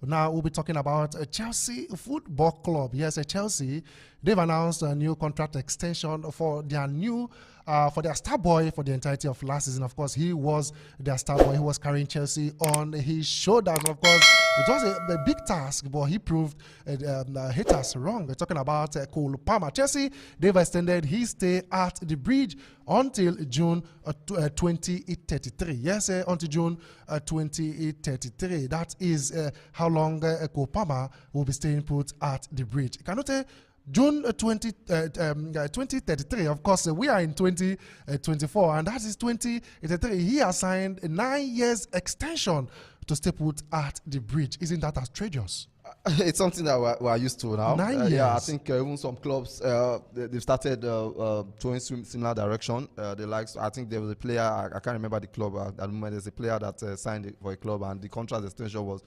Now we'll be talking about Chelsea Football Club. Yes, Chelsea. They've announced a new contract extension for their star boy for the entirety of last season. Of course, he was their star boy. He was carrying Chelsea on his shoulders. Of course, it was a big task, but he proved haters wrong. We're talking about Cole Palmer. Chelsea, they've extended his stay at the Bridge until June 2033. Yes, until June 2033. That is how long Cole Palmer will be staying put at the Bridge. Can you tell June 2033, of course, we are in 2024, and that is 2033. He has signed a 9 years extension to stay put at the Bridge. Isn't that outrageous? It's something that we're used to now. 9 years. Yeah, I think even some clubs, they've started going similar direction. I think there was a player, I can't remember the club at the moment, there's a player that signed for a club, and the contract extension was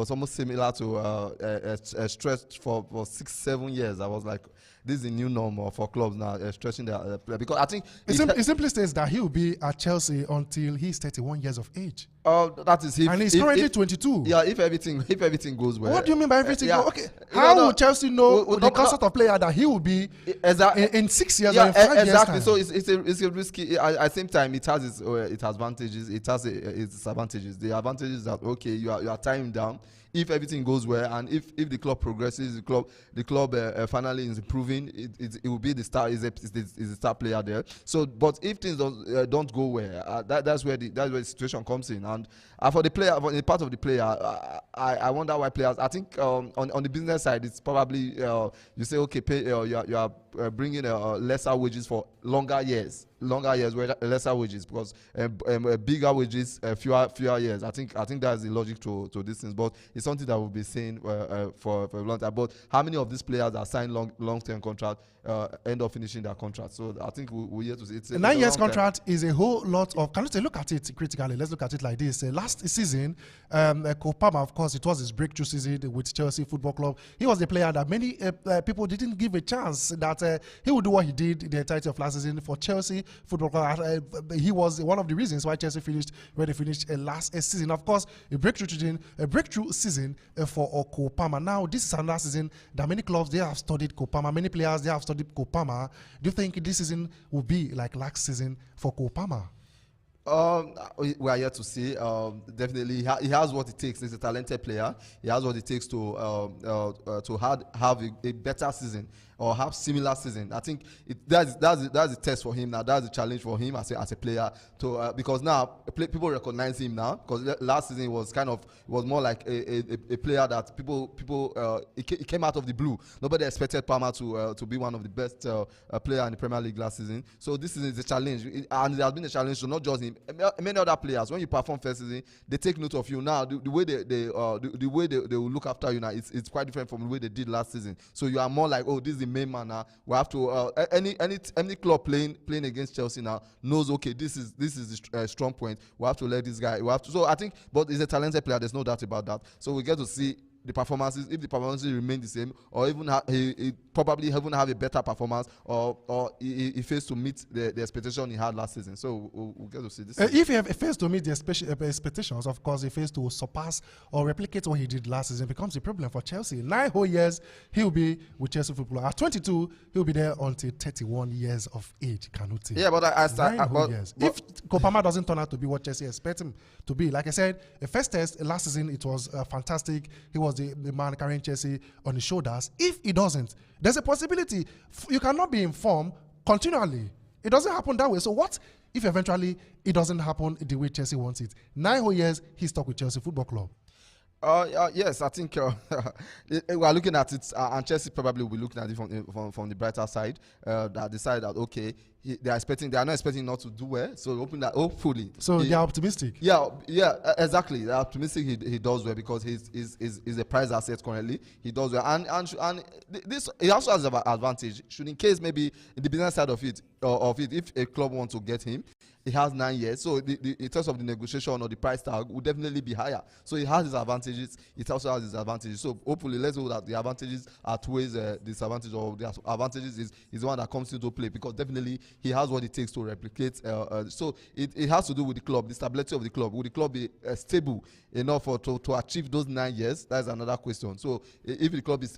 almost similar to a stretch for 6-7 years. I was like, this is a new normal for clubs now, stretching their because I think it simply states that he will be at Chelsea until he's 31 years of age. That is and he's currently 22. Yeah, if everything goes well. What do you mean by everything? Yeah. Okay, how will Chelsea know the concept of player that he will be in 6 years or in 5 years exactly. time? So it's a risky. At the same time, it has its advantages. It has its disadvantages. The advantage is that okay, you are tying down. If everything goes well, and if the club progresses, the club finally is improving, it will be the star. Is the star player there. So, but if things don't go well, that's where the situation comes in. And for the player, for the part of the player, I wonder why players. I think on the business side, it's probably you say okay, you are bringing lesser wages for longer years, where lesser wages because bigger wages, fewer years. I think that's the logic to these things, but it's something that we'll be seeing for a long time. But how many of these players that sign long-term contract end up finishing their contract? So I think we're here to see. It's a 9 years contract is a whole lot of. Can you look at it critically? Let's look at it like this. Last season, Cole Palmer, of course, it was his breakthrough season with Chelsea Football Club. He was the player that many people didn't give a chance that he would do what he did the entirety of last season for Chelsea Football Club. He was one of the reasons why Chelsea finished where they finished last season. Of course, a breakthrough season for Cole Palmer. Now, this is another season that many clubs they have studied Cole Palmer. Many players they have studied Cole Palmer. Do you think this season will be like last season for Cole Palmer? We are yet to see. Definitely, he has what it takes. He's a talented player. He has what it takes to have a better season or have similar season. I think that's the test for him now. That's the challenge for him as a player to because now people recognize him now because last season was more like a player that people he came out of the blue. Nobody expected Palmer to be one of the best player in the Premier League last season. So this is a challenge, and it has been a challenge to not just him. Many other players, when you perform first season, they take note of you. Now the way they will look after you now, it's quite different from the way they did last season. So you are more like, oh, this is the main man now. We have to any club playing against Chelsea now knows okay, this is the strong point. We have to let this guy. So I think, but he's a talented player. There's no doubt about that. So we get to see the performances, if the performances remain the same, or even he probably even have a better performance, or he fails to meet the expectation he had last season. So we'll get to see this. If he fails to meet the expectations, of course, he fails to surpass or replicate what he did last season, it becomes a problem for Chelsea. 9 whole years he will be with Chelsea Football. At 22, he will be there until 31 years of age. Kanute. Yeah, but if Cole Palmer doesn't turn out to be what Chelsea expect him to be, like I said, the first test last season it was fantastic. He was the man carrying Chelsea on his shoulders. If he doesn't, there's a possibility you cannot be informed continually. It doesn't happen that way. So what if eventually it doesn't happen the way Chelsea wants it? 9 whole years he's stuck with Chelsea Football Club. Yes, I think we are looking at it, and Chelsea probably will be looking at it from the brighter side. That decide that okay, they are not expecting not to do well, so hoping that hopefully. So they are optimistic. Yeah, exactly. They're optimistic he does well because he's a prize asset currently. He does well, and this he also has an advantage. Should in case maybe in the business side of it, if a club wants to get him, he has 9 years. So in terms of the negotiation or the price tag will definitely be higher. So he has his advantages. It also has his advantages. So hopefully, let's hope that the advantages outweighs disadvantages, or the advantages is the one that comes into play, because definitely he has what it takes to replicate. So it has to do with the club, the stability of the club. Will the club be stable enough to achieve those 9 years? That's another question. So if the club is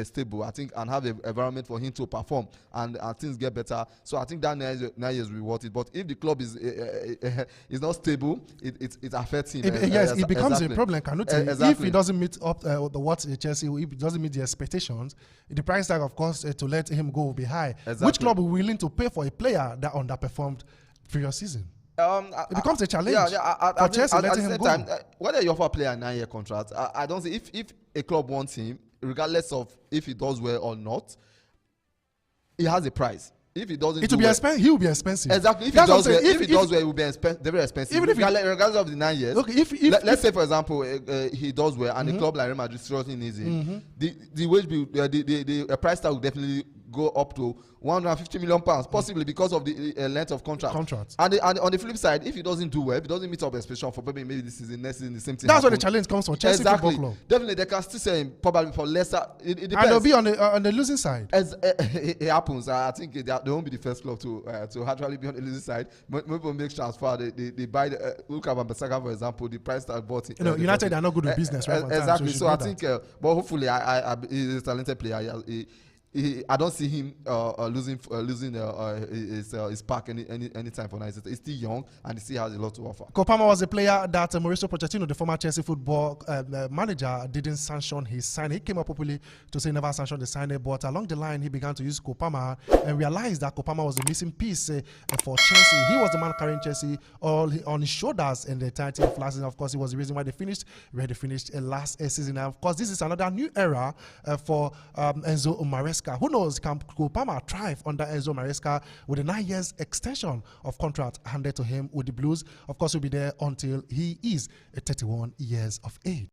stable, I think, and have an environment for him to perform and things get better, so I think that 9 years will be worth it. But if the club is not stable, it affects him. Yes, it becomes a problem. Exactly. If he doesn't meet up what Chelsea, if he doesn't meet the expectations, the price tag, of course, to let him go will be high. Exactly. Which club will be willing to pay for a player that underperformed previous season? It becomes a challenge for Chelsea letting him go. Time, whether you offer a player a 9-year contract, I don't see if a club wants him, regardless of if he does well or not, he has a price. If he doesn't, it will be expensive. He will be expensive. Exactly. If he does well, it will be very expensive. Even regardless of the 9 years. Okay. Let's say, for example, he does well, and a club like Real Madrid seriously needs him. The wage bill, the price tag will definitely go up to £150 million, possibly because of the length of contract. And on the flip side, if he doesn't do well, if he doesn't meet up expectation for maybe this season, next season, the same thing. That's where the challenge comes from. Chelsea Football Club. Definitely, they can still sell him probably for lesser. It depends. And they'll be on the losing side. It happens. I think they won't be the first club to actually be on the losing side. Maybe make transfer. They buy look at Wan-Bissaka, for example. The price that bought it. United are not good with business, right? Exactly. So I think, but hopefully, he's a talented player. I don't see him losing his spark any time for now. He's still young and he still has a lot to offer. Cole Palmer was a player that Mauricio Pochettino, the former Chelsea football manager, didn't sanction his signing. He came up publicly to say he never sanctioned the signing, but along the line he began to use Cole Palmer and realized that Cole Palmer was the missing piece for Chelsea. He was the man carrying Chelsea on his shoulders in the entirety of last season. Of course, he was the reason why they finished where they finished last season. And of course, this is another new era for Enzo Maresca. Who knows, can Cole Palmer thrive under Enzo Maresca with a 9 years extension of contract handed to him with the Blues? Of course, he'll be there until he is 31 years of age.